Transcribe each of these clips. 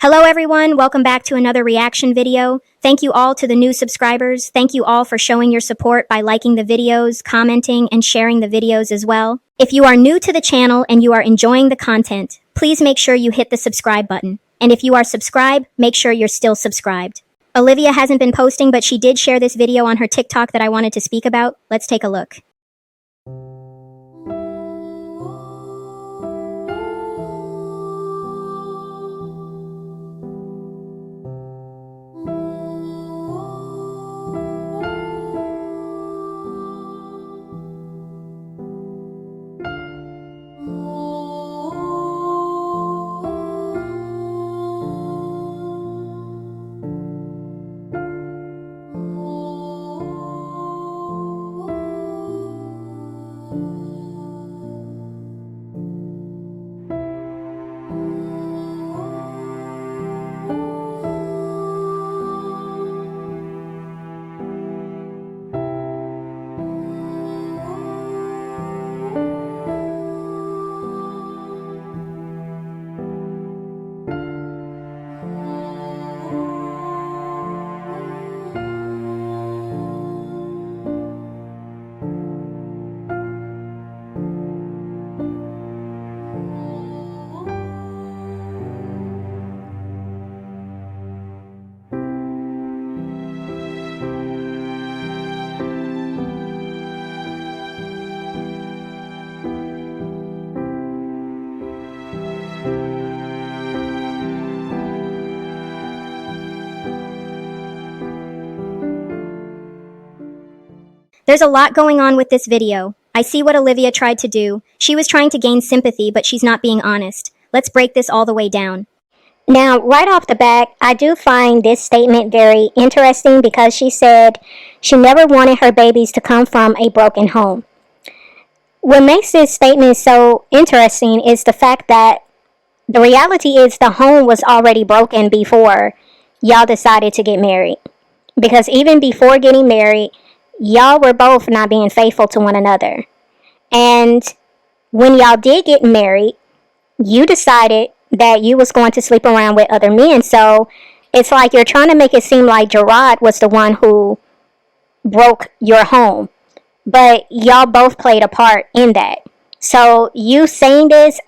Hello everyone, welcome back to another reaction video. Thank you all to the new subscribers. Thank you all for showing your support by liking the videos, commenting, and sharing the videos as well. If you are new to the channel and you are enjoying the content, please make sure you hit the subscribe button. And if you are subscribed, make sure you're still subscribed. Olivia hasn't been posting, but she did share this video on her TikTok that I wanted to speak about. Let's take a look. There's a lot going on with this video. I see what Olivia tried to do. She was trying to gain sympathy, but she's not being honest. Let's break this all the way down. Now, right off the bat, I do find this statement very interesting because she said she never wanted her babies to come from a broken home. What makes this statement so interesting is the fact that the reality is the home was already broken before y'all decided to get married. Because even before getting married, y'all were both not being faithful to one another. And when y'all did get married, you decided that you was going to sleep around with other men. So it's like you're trying to make it seem like Gerard was the one who broke your home. But y'all both played a part in that. So you saying this,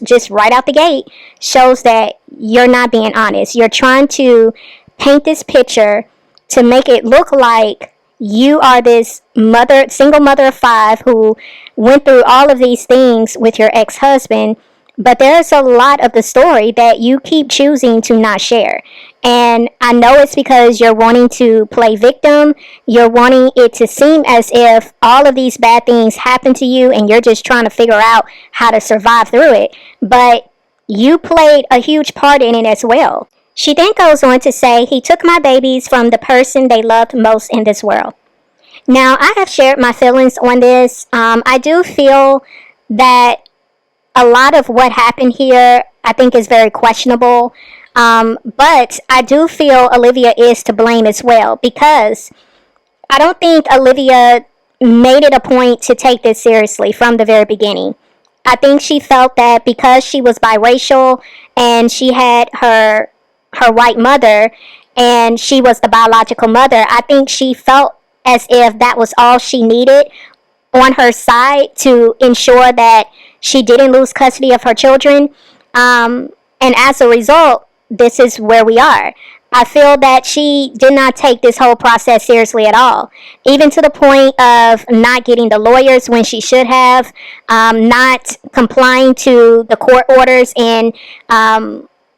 just right out the gate shows that you're not being honest. You're trying to paint this picture to make it look like you are this single mother of 5 who went through all of these things with your ex-husband, but there's a lot of the story that you keep choosing to not share. And I know it's because you're wanting to play victim. You're wanting it to seem as if all of these bad things happen to you and you're just trying to figure out how to survive through it. But you played a huge part in it as well. She then goes on to say, he took my babies from the person they loved most in this world. Now, I have shared my feelings on this. I do feel that a lot of what happened here, I think, is very questionable. But I do feel Olivia is to blame as well, because I don't think Olivia made it a point to take this seriously from the very beginning. I think she felt that because she was biracial and she had her white mother and she was the biological mother, I think she felt as if that was all she needed on her side to ensure that she didn't lose custody of her children. And as a result, this is where we are. I feel that she did not take this whole process seriously at all, even to the point of not getting the lawyers when she should have, not complying to the court orders and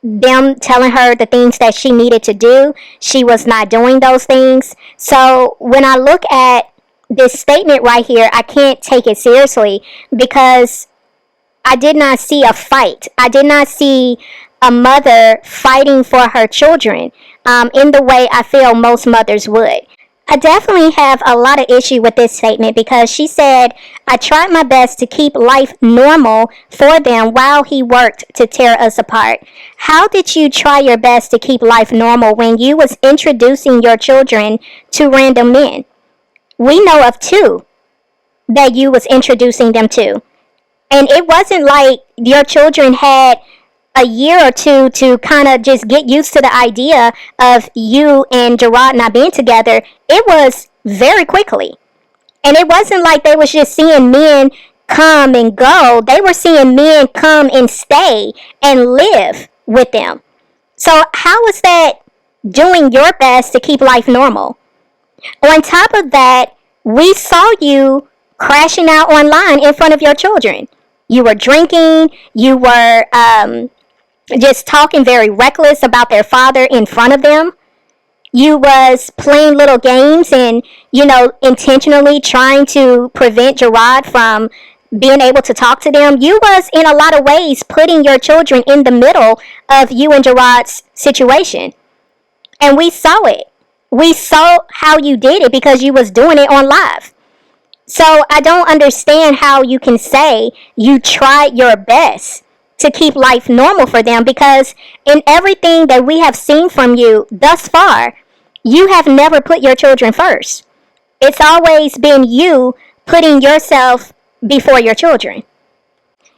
them telling her the things that she needed to do. She was not doing those things. So when I look at this statement right here, I can't take it seriously because I did not see a fight. I did not see a mother fighting for her children in the way I feel most mothers would. I definitely have a lot of issue with this statement because she said, I tried my best to keep life normal for them while he worked to tear us apart. How did you try your best to keep life normal when you was introducing your children to random men? We know of 2 that you was introducing them to. And it wasn't like your children had a year or two to kind of just get used to the idea of you and Gerard not being together, it was very quickly. And it wasn't like they was just seeing men come and go. They were seeing men come and stay and live with them. So how is that doing your best to keep life normal? On top of that, we saw you crashing out online in front of your children. You were drinking. You were just talking very reckless about their father in front of them. You was playing little games and, intentionally trying to prevent Gerard from being able to talk to them. You was, in a lot of ways, putting your children in the middle of you and Gerard's situation. And we saw it. We saw how you did it because you was doing it on live. So I don't understand how you can say you tried your best to keep life normal for them, because in everything that we have seen from you thus far, you have never put your children first. It's always been you putting yourself before your children.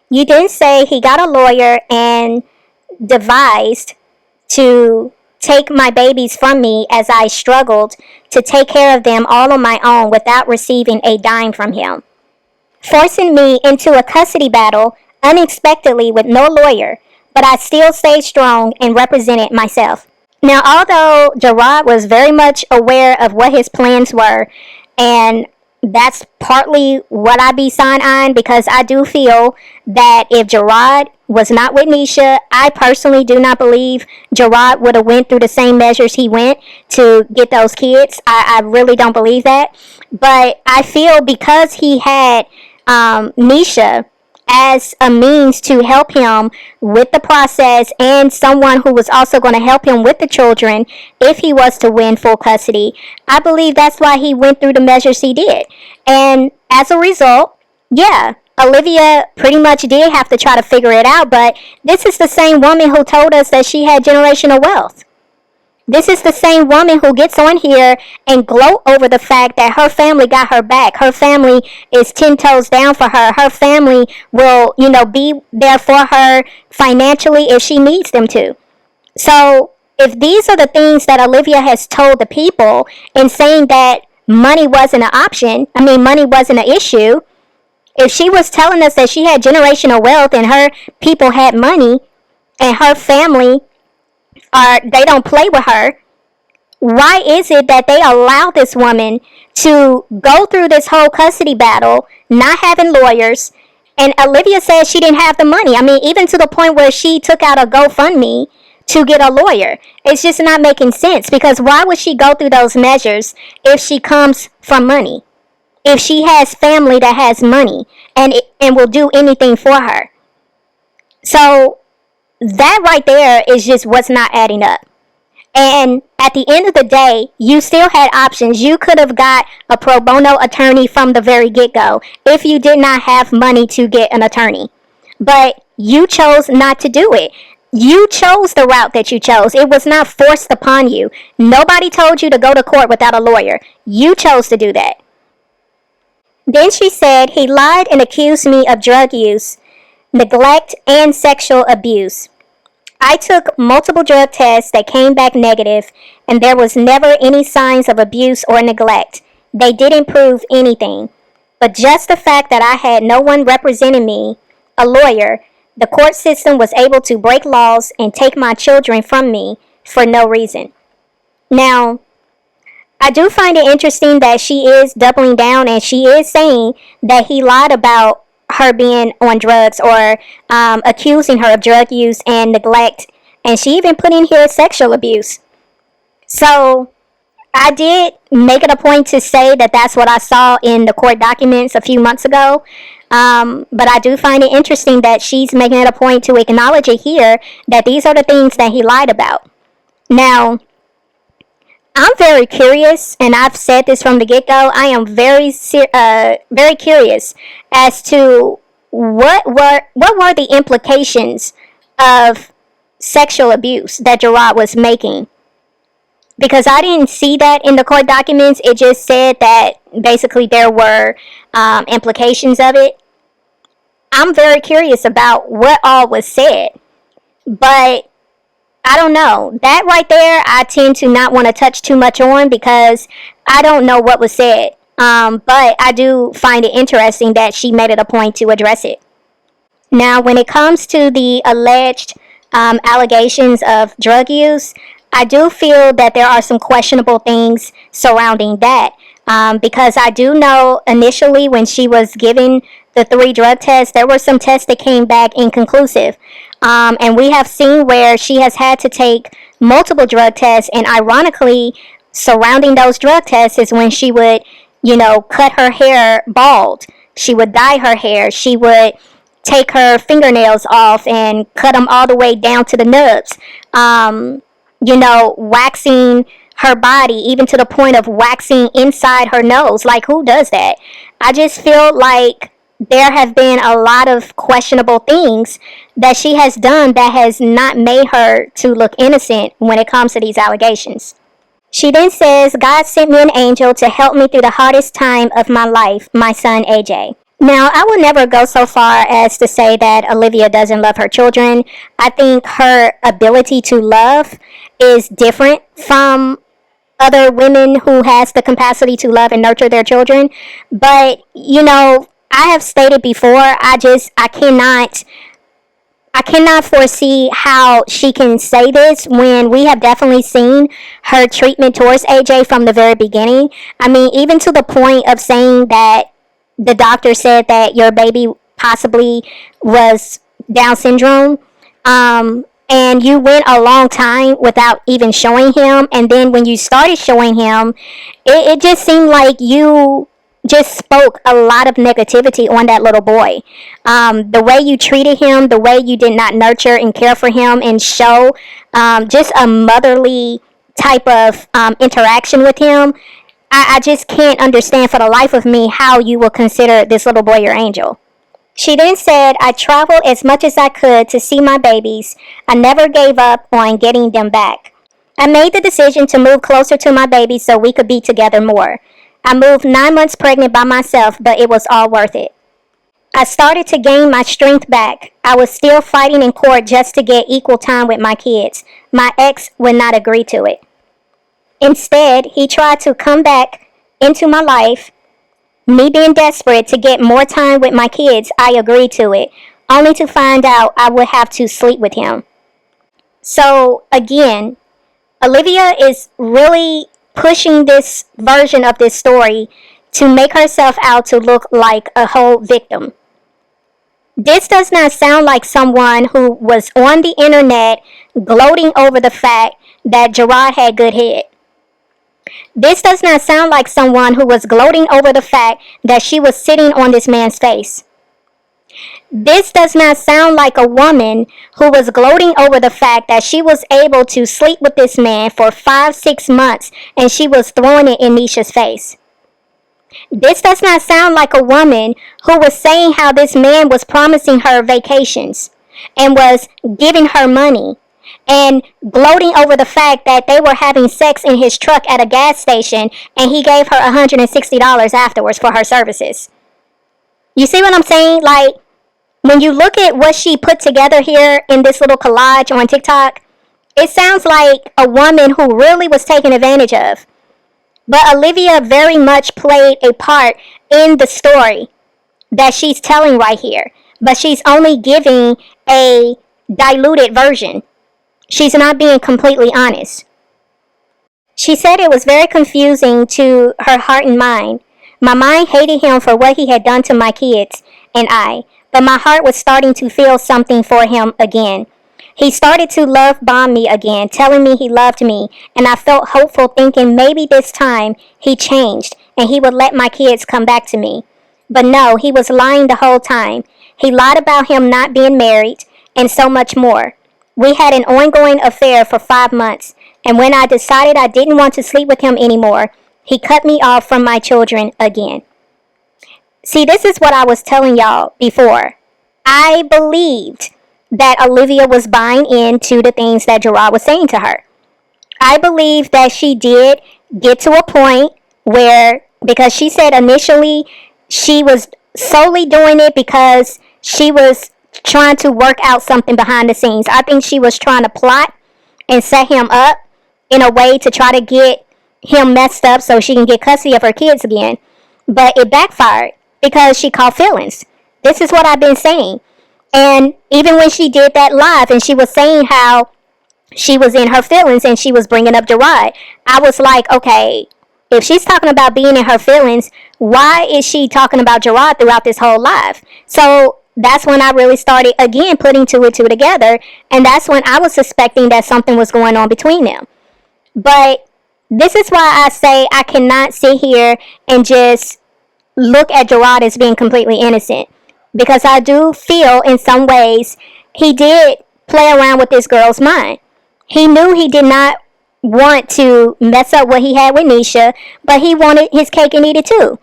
You didn't say he got a lawyer and devised to take my babies from me as I struggled to take care of them all on my own without receiving a dime from him, forcing me into a custody battle unexpectedly with no lawyer, but I still stayed strong and represented myself. Now, although Gerard was very much aware of what his plans were, and that's partly what I be sign-eyeing, because I do feel that if Gerard was not with Nisha, I personally do not believe Gerard would have went through the same measures he went to get those kids. I really don't believe that. But I feel because he had Nisha as a means to help him with the process, and someone who was also going to help him with the children if he was to win full custody, I believe that's why he went through the measures he did. And as a result, yeah, Olivia pretty much did have to try to figure it out, but this is the same woman who told us that she had generational wealth. This is the same woman who gets on here and gloat over the fact that her family got her back. Her family is 10 toes down for her. Her family will, be there for her financially if she needs them to. So if these are the things that Olivia has told the people in saying that money wasn't an option, money wasn't an issue, if she was telling us that she had generational wealth and her people had money and her family they don't play with her, why is it that they allow this woman to go through this whole custody battle, not having lawyers? And Olivia said she didn't have the money. Even to the point where she took out a GoFundMe to get a lawyer. It's just not making sense, because why would she go through those measures if she comes from money? If she has family that has money and will do anything for her. So that right there is just what's not adding up. And at the end of the day, you still had options. You could have got a pro bono attorney from the very get-go if you did not have money to get an attorney. But you chose not to do it. You chose the route that you chose. It was not forced upon you. Nobody told you to go to court without a lawyer. You chose to do that. Then she said, he lied and accused me of drug use, neglect, and sexual abuse. I took multiple drug tests that came back negative, and there was never any signs of abuse or neglect. They didn't prove anything. But just the fact that I had no one representing me, a lawyer, the court system was able to break laws and take my children from me for no reason. Now, I do find it interesting that she is doubling down and she is saying that he lied about her being on drugs, or accusing her of drug use and neglect, and she even put in here sexual abuse. So I did make it a point to say that that's what I saw in the court documents a few months ago, but I do find it interesting that she's making it a point to acknowledge it here, that these are the things that he lied about. Now, I'm very curious, and I've said this from the get-go. I am very curious as to what were the implications of sexual abuse that Gerard was making. Because I didn't see that in the court documents. It just said that basically there were implications of it. I'm very curious about what all was said. But I don't know. That right there, I tend to not want to touch too much on because I don't know what was said. But I do find it interesting that she made it a point to address it. Now, when it comes to the alleged allegations of drug use, I do feel that there are some questionable things surrounding that. Because I do know initially when she was given the 3 drug tests, there were some tests that came back inconclusive. And we have seen where she has had to take multiple drug tests, and ironically, surrounding those drug tests is when she would, cut her hair bald. She would dye her hair. She would take her fingernails off and cut them all the way down to the nubs. Waxing her body, even to the point of waxing inside her nose. Like, who does that? I just feel like there have been a lot of questionable things that she has done that has not made her to look innocent when it comes to these allegations. She then says, God sent me an angel to help me through the hardest time of my life, my son AJ. Now, I will never go so far as to say that Olivia doesn't love her children. I think her ability to love is different from other women who has the capacity to love and nurture their children. But, I have stated before, I cannot foresee how she can say this when we have definitely seen her treatment towards AJ from the very beginning. I mean, even to the point of saying that the doctor said that your baby possibly was Down syndrome. And you went a long time without even showing him. And then when you started showing him, it just seemed like you just spoke a lot of negativity on that little boy. The way you treated him, the way you did not nurture and care for him and show just a motherly type of interaction with him, I just can't understand for the life of me how you will consider this little boy your angel. She then said, I traveled as much as I could to see my babies. I never gave up on getting them back. I made the decision to move closer to my babies so we could be together more. I moved 9 months pregnant by myself, but it was all worth it. I started to gain my strength back. I was still fighting in court just to get equal time with my kids. My ex would not agree to it. Instead, he tried to come back into my life. Me being desperate to get more time with my kids, I agreed to it, only to find out I would have to sleep with him. So, again, Olivia is really pushing this version of this story to make herself out to look like a whole victim. This does not sound like someone who was on the internet gloating over the fact that Gerard had good head. This does not sound like someone who was gloating over the fact that she was sitting on this man's face. This does not sound like a woman who was gloating over the fact that she was able to sleep with this man for 5-6 months and she was throwing it in Nisha's face. This does not sound like a woman who was saying how this man was promising her vacations and was giving her money and gloating over the fact that they were having sex in his truck at a gas station and he gave her $160 afterwards for her services. You see what I'm saying? Like, when you look at what she put together here in this little collage on TikTok, it sounds like a woman who really was taken advantage of. But Olivia very much played a part in the story that she's telling right here. But she's only giving a diluted version. She's not being completely honest. She said it was very confusing to her heart and mind. My mind hated him for what he had done to my kids and I, but my heart was starting to feel something for him again. He started to love bomb me again, telling me he loved me, and I felt hopeful thinking maybe this time he changed and he would let my kids come back to me. But no, he was lying the whole time. He lied about him not being married and so much more. We had an ongoing affair for 5 months, and when I decided I didn't want to sleep with him anymore, he cut me off from my children again. See, this is what I was telling y'all before. I believed that Olivia was buying into the things that Gerard was saying to her. I believe that she did get to a point where, because she said initially she was solely doing it because she was trying to work out something behind the scenes. I think she was trying to plot and set him up in a way to try to get him messed up so she can get custody of her kids again. But it backfired because she caught feelings. This is what I've been saying. And even when she did that live and she was saying how she was in her feelings and she was bringing up Gerard, I was like, okay, if she's talking about being in her feelings, why is she talking about Gerard throughout this whole live? So that's when I really started, again, putting two and two together. And that's when I was suspecting that something was going on between them. But this is why I say I cannot sit here and just look at Gerard as being completely innocent. Because I do feel in some ways he did play around with this girl's mind. He knew he did not want to mess up what he had with Nisha, but he wanted his cake and eat it too.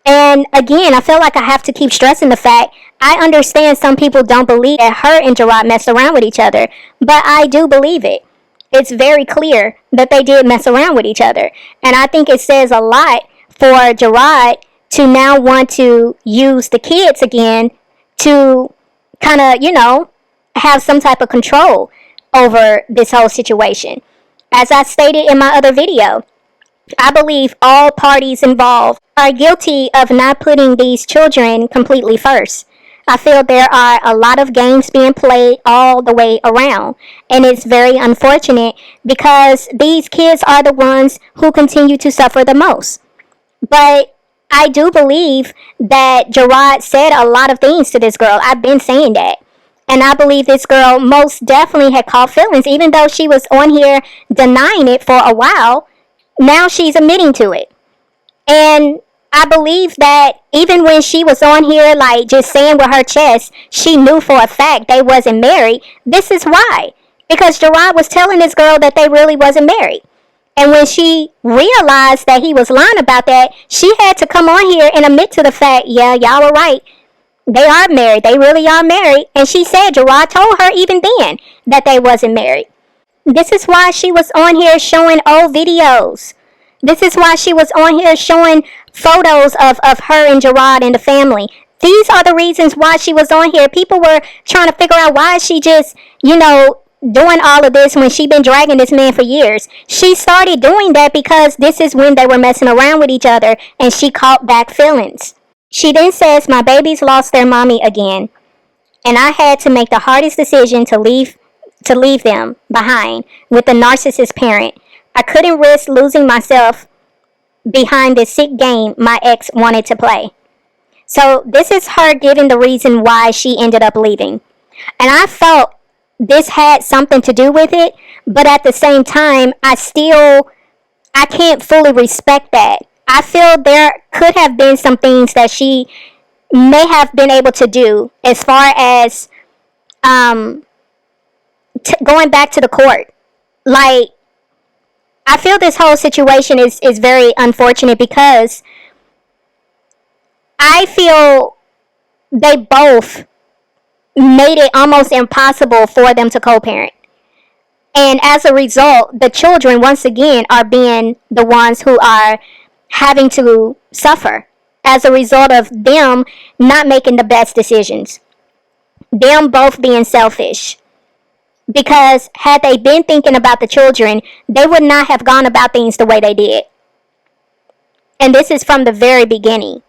And again, I feel like I have to keep stressing the fact, I understand some people don't believe that her and Gerard messed around with each other, but I do believe it. It's very clear that they did mess around with each other. And I think it says a lot for Gerard to now want to use the kids again to kind of, have some type of control over this whole situation. As I stated in my other video, I believe all parties involved are guilty of not putting these children completely first. I feel there are a lot of games being played all the way around. And it's very unfortunate because these kids are the ones who continue to suffer the most. But I do believe that Gerard said a lot of things to this girl. I've been saying that. And I believe this girl most definitely had caught feelings, even though she was on here denying it for a while. Now she's admitting to it. And I believe that even when she was on here, like just saying with her chest, she knew for a fact they wasn't married. This is why. Because Gerard was telling this girl that they really wasn't married. And when she realized that he was lying about that, she had to come on here and admit to the fact, yeah, y'all were right. They are married. They really are married. And she said Gerard told her even then that they wasn't married. This is why she was on here showing old videos. This is why she was on here showing photos of her and Gerard and the family. These are the reasons why she was on here. People were trying to figure out why she just, doing all of this when she been dragging this man for years. She started doing that because this is when they were messing around with each other and she caught back feelings. She then says, my babies lost their mommy again, and I had to make the hardest decision to leave them behind with the narcissist parent. I couldn't risk losing myself behind this sick game my ex wanted to play. So this is her giving the reason why she ended up leaving. And I felt this had something to do with it, but at the same time, I can't fully respect that. I feel there could have been some things that she may have been able to do as far as going back to the court. Like, I feel this whole situation is very unfortunate because I feel they both made it almost impossible for them to co-parent. And as a result, the children, once again, are being the ones who are having to suffer as a result of them not making the best decisions. Them both being selfish. Because had they been thinking about the children, they would not have gone about things the way they did. And this is from the very beginning.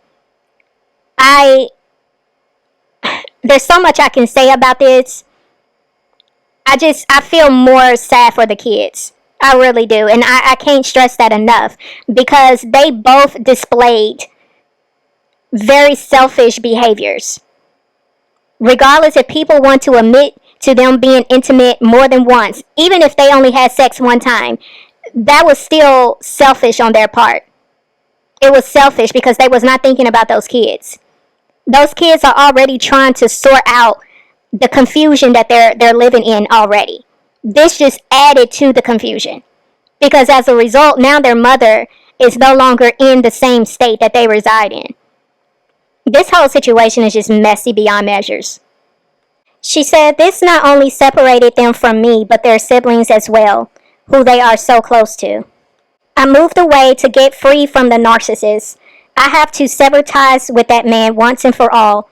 There's so much I can say about this. I feel more sad for the kids. I really do. And I can't stress that enough. Because they both displayed very selfish behaviors. Regardless if people want to admit to them being intimate more than once, even if they only had sex one time, that was still selfish on their part. It was selfish because they was not thinking about those kids. Those kids are already trying to sort out the confusion that they're living in already. This just added to the confusion. Because as a result, now their mother is no longer in the same state that they reside in. This whole situation is just messy beyond measures. She said this not only separated them from me, but their siblings as well, who they are so close to. I moved away to get free from the narcissist. I have to sever ties with that man once and for all.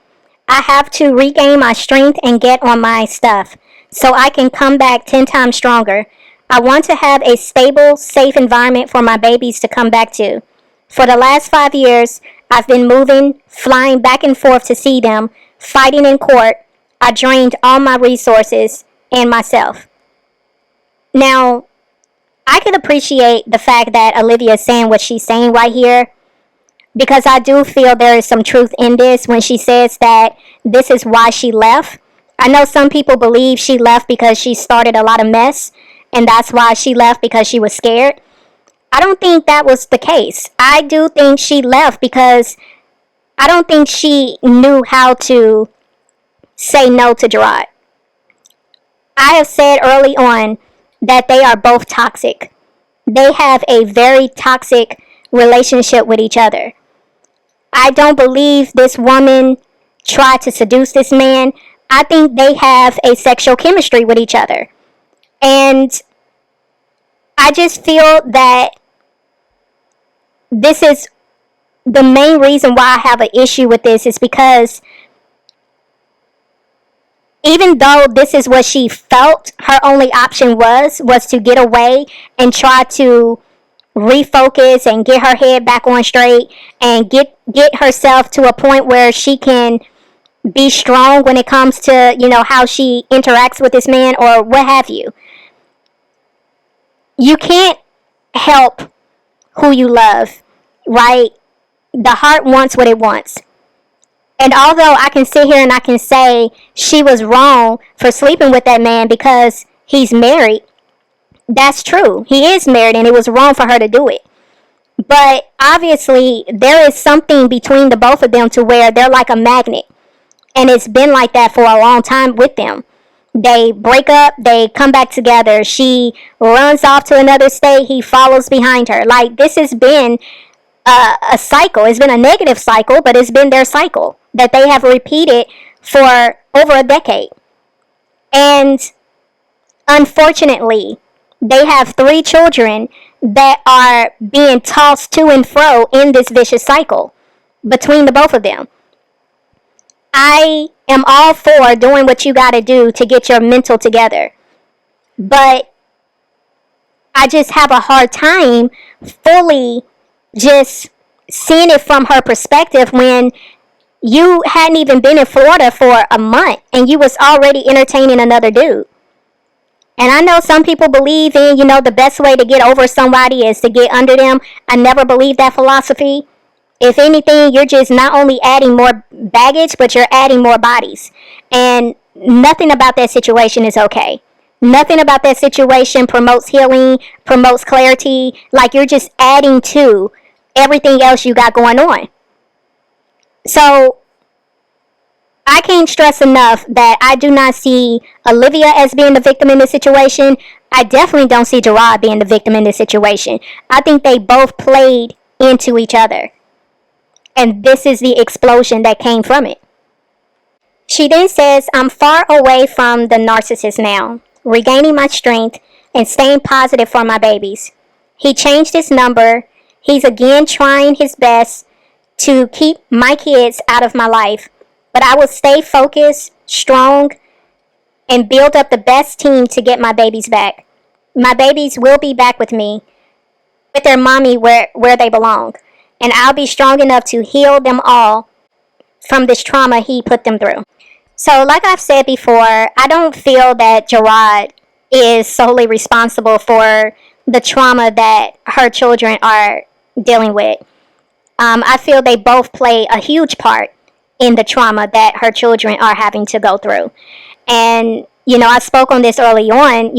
I have to regain my strength and get on my stuff so I can come back 10 times stronger. I want to have a stable, safe environment for my babies to come back to. For the last 5 years, I've been moving, flying back and forth to see them, fighting in court. I drained all my resources and myself. Now, I can appreciate the fact that Olivia is saying what she's saying right here, because I do feel there is some truth in this when she says that this is why she left. I know some people believe she left because she started a lot of mess, and that's why she left, because she was scared. I don't think that was the case. I do think she left because I don't think she knew how to say no to Gerard. I have said early on that they are both toxic. They have a very toxic relationship with each other. I don't believe this woman tried to seduce this man. I think they have a sexual chemistry with each other. And I just feel that this is the main reason why I have an issue with this, is because even though this is what she felt her only option was to get away and try to refocus and get her head back on straight and get herself to a point where she can be strong when it comes to, how she interacts with this man or what have you. You can't help who you love, right? The heart wants what it wants. And although I can sit here and I can say she was wrong for sleeping with that man because he's married, that's true. He is married and it was wrong for her to do it. But obviously there is something between the both of them to where they're like a magnet. And it's been like that for a long time with them. They break up, they come back together. She runs off to another state, he follows behind her. Like, this has been a cycle. It's been a negative cycle, but it's been their cycle that they have repeated for over a decade. And unfortunately, they have 3 children that are being tossed to and fro in this vicious cycle between the both of them. I am all for doing what you gotta do to get your mental together. But I just have a hard time fully just seeing it from her perspective when you hadn't even been in Florida for a month and you was already entertaining another dude. And I know some people believe in, the best way to get over somebody is to get under them. I never believed that philosophy. If anything, you're just not only adding more baggage, but you're adding more bodies. And nothing about that situation is okay. Nothing about that situation promotes healing, promotes clarity. Like, you're just adding to everything else you got going on. So I can't stress enough that I do not see Olivia as being the victim in this situation. I definitely don't see Gerard being the victim in this situation. I think they both played into each other. And this is the explosion that came from it. She then says, I'm far away from the narcissist now, regaining my strength and staying positive for my babies. He changed his number. He's again trying his best to keep my kids out of my life. But I will stay focused, strong, and build up the best team to get my babies back. My babies will be back with me, with their mommy where they belong. And I'll be strong enough to heal them all from this trauma he put them through. So like I've said before, I don't feel that Gerard is solely responsible for the trauma that her children are dealing with. I feel they both play a huge part in the trauma that her children are having to go through. And, I spoke on this early on,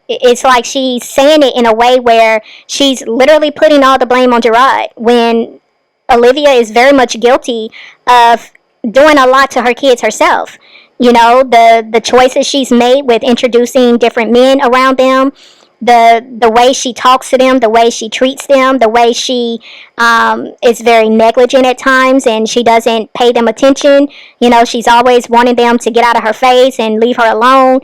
it's like she's saying it in a way where she's literally putting all the blame on Gerard, when Olivia is very much guilty of doing a lot to her kids herself. The choices she's made with introducing different men around them, the way she talks to them, the way she treats them, the way she is very negligent at times and she doesn't pay them attention. She's always wanting them to get out of her face and leave her alone.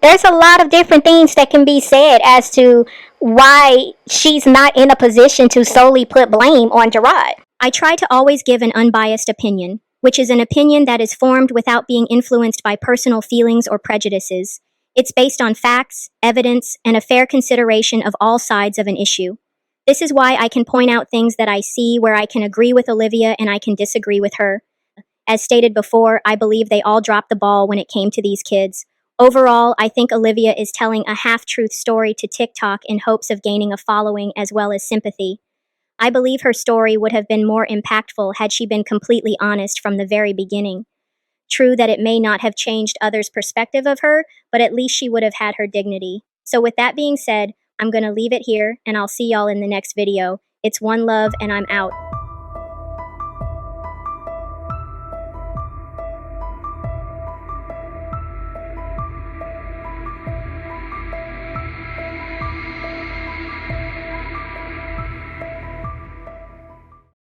There's a lot of different things that can be said as to why she's not in a position to solely put blame on Gerard. I try to always give an unbiased opinion, which is an opinion that is formed without being influenced by personal feelings or prejudices. It's based on facts, evidence, and a fair consideration of all sides of an issue. This is why I can point out things that I see where I can agree with Olivia and I can disagree with her. As stated before, I believe they all dropped the ball when it came to these kids. Overall, I think Olivia is telling a half-truth story to TikTok in hopes of gaining a following as well as sympathy. I believe her story would have been more impactful had she been completely honest from the very beginning. True that it may not have changed others' perspective of her, but at least she would have had her dignity. So with that being said, I'm going to leave it here, and I'll see y'all in the next video. It's OneLove, and I'm out.